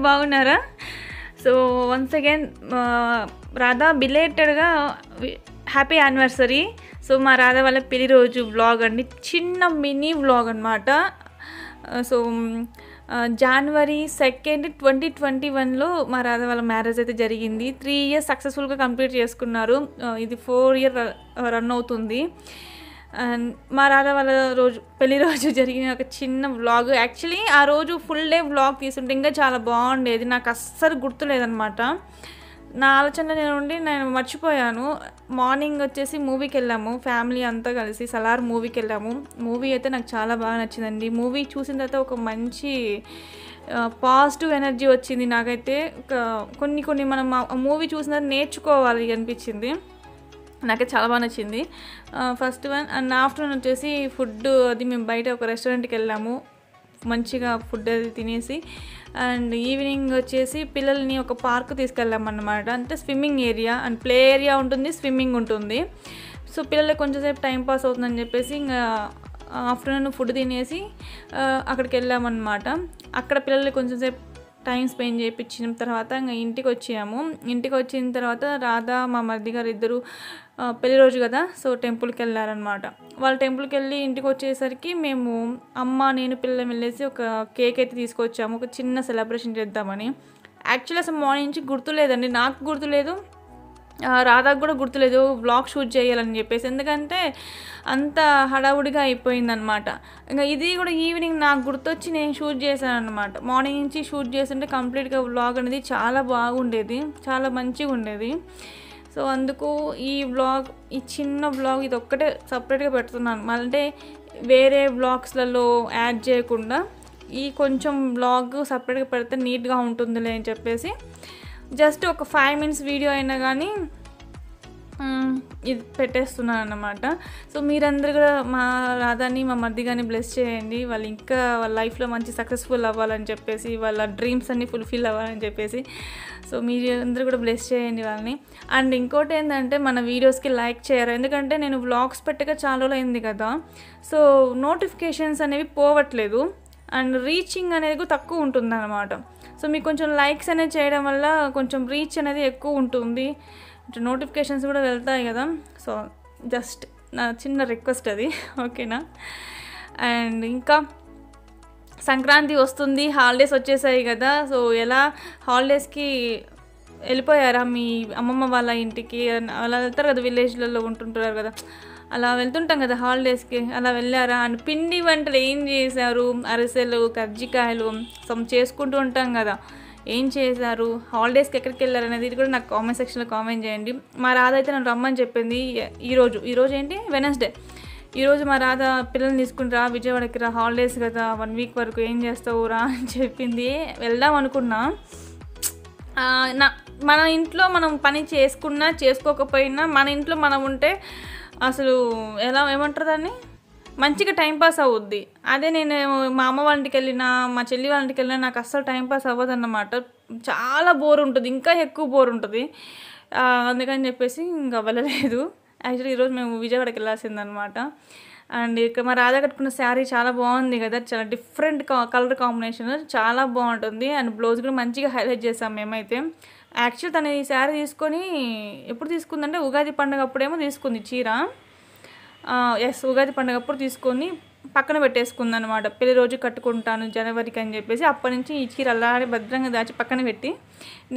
బాగున్నారా? So once again Radha బిలేటెడ్గా happy anniversary. So మా రాధా వాళ్ళ పెళ్లి రోజు వ్లాగ్ అండి, చిన్న మినీ వ్లాగ్ అనమాట. సో January 2nd 2021లో మా రాధా వాళ్ళ మ్యారేజ్ అయితే జరిగింది. 3 years సక్సెస్ఫుల్గా కంప్లీట్ చేసుకున్నారు. ఇది 4 year రన్ అవుతుంది. అండ్ మా రాధా వాళ్ళ పెళ్లి రోజు జరిగిన ఒక చిన్న వ్లాగ్. యాక్చువల్లీ ఆ రోజు ఫుల్ డే వ్లాగ్ తీసుంటే ఇంకా చాలా బాగుండేది. నాకు అస్సలు గుర్తులేదనమాట. నా ఆలోచనలో నేను మర్చిపోయాను. మార్నింగ్ వచ్చేసి మూవీకి వెళ్ళాము, ఫ్యామిలీ అంతా కలిసి సలార్ మూవీకి వెళ్ళాము. మూవీ అయితే నాకు చాలా బాగా నచ్చిందండి. మూవీ చూసిన తర్వాత ఒక మంచి పాజిటివ్ ఎనర్జీ వచ్చింది నాకైతే. కొన్ని మనం మూవీ చూసిన తర్వాత నేర్చుకోవాలి అనిపించింది. నాకైతే చాలా బాగా నచ్చింది. First one. అండ్ ఆఫ్టర్నూన్ వచ్చేసి ఫుడ్ అది మేము బయట ఒక రెస్టారెంట్కి వెళ్ళాము, మంచిగా ఫుడ్ అది తినేసి. అండ్ ఈవినింగ్ వచ్చేసి పిల్లల్ని ఒక పార్క్ తీసుకెళ్ళామన్నమాట. అంటే swimming area and play area ఉంటుంది, స్విమ్మింగ్ ఉంటుంది. సో పిల్లలకి కొంచెంసేపు టైంపాస్ అవుతుందని చెప్పేసి ఇంకా ఆఫ్టర్నూన్ ఫుడ్ తినేసి అక్కడికి వెళ్ళామన్నమాట. అక్కడ పిల్లలకి కొంచెంసేపు టైం స్పెండ్ చేయించిన తర్వాత ఇంకా ఇంటికి వచ్చాము. ఇంటికి వచ్చిన తర్వాత రాధా మా మరిది గారు ఇద్దరు పెళ్లి రోజు కదా, సో టెంపుల్కి వెళ్ళారనమాట. వాళ్ళ టెంపుల్కి వెళ్ళి ఇంటికి వచ్చేసరికి మేము నేను పిల్లలు వెళ్ళేసి ఒక కేక్ అయితే తీసుకొచ్చాము, ఒక చిన్న సెలబ్రేషన్ చేద్దామని. యాక్చువల్లీ అసలు మార్నింగ్ నుంచి గుర్తులేదండి, నాకు గుర్తులేదు, రాధాకు కూడా గుర్తులేదు వ్లాగ్ షూట్ చేయాలని చెప్పేసి. ఎందుకంటే అంత హడావుడిగా అయిపోయిందనమాట. ఇంకా ఇది కూడా ఈవినింగ్ నాకు గుర్తొచ్చి నేను షూట్ చేశాను అనమాట. మార్నింగ్ నుంచి షూట్ చేస్తుంటే కంప్లీట్గా వ్లాగ్ అనేది చాలా బాగుండేది, చాలా మంచిగా ఉండేది. సో అందుకు ఈ చిన్న వ్లాగ్ ఇది ఒక్కటే సపరేట్గా పెడుతున్నాను. అంటే వేరే వ్లాగ్స్లలో యాడ్ చేయకుండా ఈ కొంచెం వ్లాగ్ సపరేట్గా పెడితే నీట్గా ఉంటుందిలే అని చెప్పేసి జస్ట్ ఒక 5 minutes వీడియో అయినా కానీ ఇది పెట్టేస్తున్నాను అన్నమాట. సో మీరందరూ కూడా మా రాధాని మా మరిది కానీ బ్లెస్ చేయండి. వాళ్ళు ఇంకా వాళ్ళ లైఫ్లో మంచి సక్సెస్ఫుల్ అవ్వాలని చెప్పేసి, వాళ్ళ డ్రీమ్స్ అన్నీ ఫుల్ఫిల్ అవ్వాలని చెప్పేసి. సో మీరు అందరూ కూడా బ్లెస్ చేయండి వాళ్ళని. అండ్ ఇంకోటి ఏంటంటే మన వీడియోస్కి లైక్ చేయరు, ఎందుకంటే నేను వ్లాగ్స్ పెట్టక చాలా రోజులు అయింది కదా. సో నోటిఫికేషన్స్ అనేవి పోవట్లేదు అండ్ రీచింగ్ అనేది కూడా తక్కువ ఉంటుంది అన్నమాట. సో మీకు కొంచెం లైక్స్ అనేది చేయడం వల్ల కొంచెం రీచ్ అనేది ఎక్కువ ఉంటుంది, నోటిఫికేషన్స్ కూడా వెళ్తాయి కదా. సో జస్ట్ నా చిన్న రిక్వెస్ట్ అది, ఓకేనా. అండ్ ఇంకా సంక్రాంతి వస్తుంది, హాలిడేస్ వచ్చేసాయి కదా. సో ఎలా హాలిడేస్కి వెళ్ళిపోయారా మీ అమ్మమ్మ వాళ్ళ ఇంటికి? అలా వెళ్తారు కదా, విలేజ్లలో ఉంటుంటారు కదా, అలా వెళ్తుంటాం కదా హాలిడేస్కి, అలా వెళ్ళారా? అండ్ పిండి వంటలు ఏం చేశారు? అరిసెలు, కజ్జికాయలు చేసుకుంటూ ఉంటాం కదా, ఏం చేశారు? హాలిడేస్కి ఎక్కడికి వెళ్ళారు అనేది ఇది కూడా నాకు కామెంట్ సెక్షన్లో కామెంట్ చేయండి. మా రాధా అయితే నన్ను రమ్మని చెప్పింది ఈరోజు ఏంటి వెనస్డే. ఈరోజు మా రాధా పిల్లల్ని తీసుకుంటారా విజయవాడకి రా, హాలిడేస్ కదా 1 week వరకు ఏం చేస్తావు రా అని చెప్పింది. వెళ్దాం అనుకున్నా. మన ఇంట్లో మనం పని చేసుకున్నా చేసుకోకపోయినా మన ఇంట్లో మనం ఉంటే అసలు ఏమంటారు దాన్ని, మంచిగా టైంపాస్ అవుద్ది. అదే నేను మా అమ్మ వాళ్ళ ఇంటికి వెళ్ళినా, మా చెల్లి వాళ్ళ ఇంటికి వెళ్ళినా నాకు అస్సలు టైంపాస్ అవ్వదన్నమాట. చాలా బోర్ ఉంటుంది, ఇంకా ఎక్కువ బోర్ ఉంటుంది. అందుకని చెప్పేసి ఇంకా వెళ్ళలేదు. యాక్చువల్లీ ఈరోజు మేము విజయవాడకి వెళ్ళాల్సిందనమాట. అండ్ ఇక్కడ మా రాధా కట్టుకున్న శారీ చాలా బాగుంది కదా, చాలా డిఫరెంట్ కలర్ కాంబినేషన్, చాలా బాగుంటుంది. అండ్ బ్లౌజ్ కూడా మంచిగా హైలైట్ చేసాం మేమైతే. యాక్చువల్ తను ఈ శారీ తీసుకొని ఎప్పుడు తీసుకుందంటే ఉగాది పండుగ అప్పుడేమో తీసుకుంది చీర. ఉగాది పండుగ అప్పుడు తీసుకొని పక్కన పెట్టేసుకుంది అనమాట. పెళ్లి రోజు కట్టుకుంటాను జనవరికి అని చెప్పేసి అప్పటి నుంచి ఈ చీర అలానే భద్రంగా దాచి పక్కన పెట్టి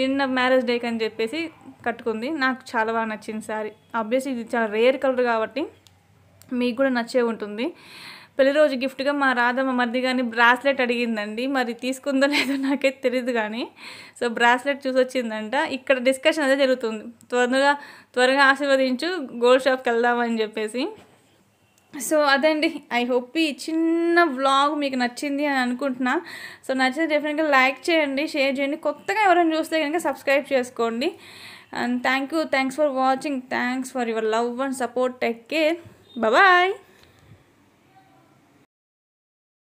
నిన్న మ్యారేజ్ డేకి అని చెప్పేసి కట్టుకుంది. నాకు చాలా బాగా నచ్చింది శారీ. ఆబ్వియస్లీ ఇది చాలా రేర్ కలర్ కాబట్టి మీకు కూడా నచ్చే ఉంటుంది. పెళ్లి రోజు గిఫ్ట్గా మా రాధా మా మరిది కానీ బ్రాస్లెట్ అడిగిందండి, మరి తీసుకుందో లేదో నాకైతే తెలియదు కానీ. సో బ్రాస్లెట్ చూసి వచ్చిందంట. ఇక్కడ డిస్కషన్ అదే జరుగుతుంది, త్వరగా ఆశీర్వదించు, గోల్డ్ షాప్కి వెళ్దామని చెప్పేసి. సో అదండి, ఐ హోప్ ఈ చిన్న వ్లాగ్ మీకు నచ్చింది అని అనుకుంటున్నా. సో నచ్చితే డెఫినెట్గా లైక్ చేయండి, షేర్ చేయండి. కొత్తగా ఎవరైనా చూస్తే కనుక సబ్స్క్రైబ్ చేసుకోండి. And thanks for watching. Thanks for your love and support. Take care. Bye.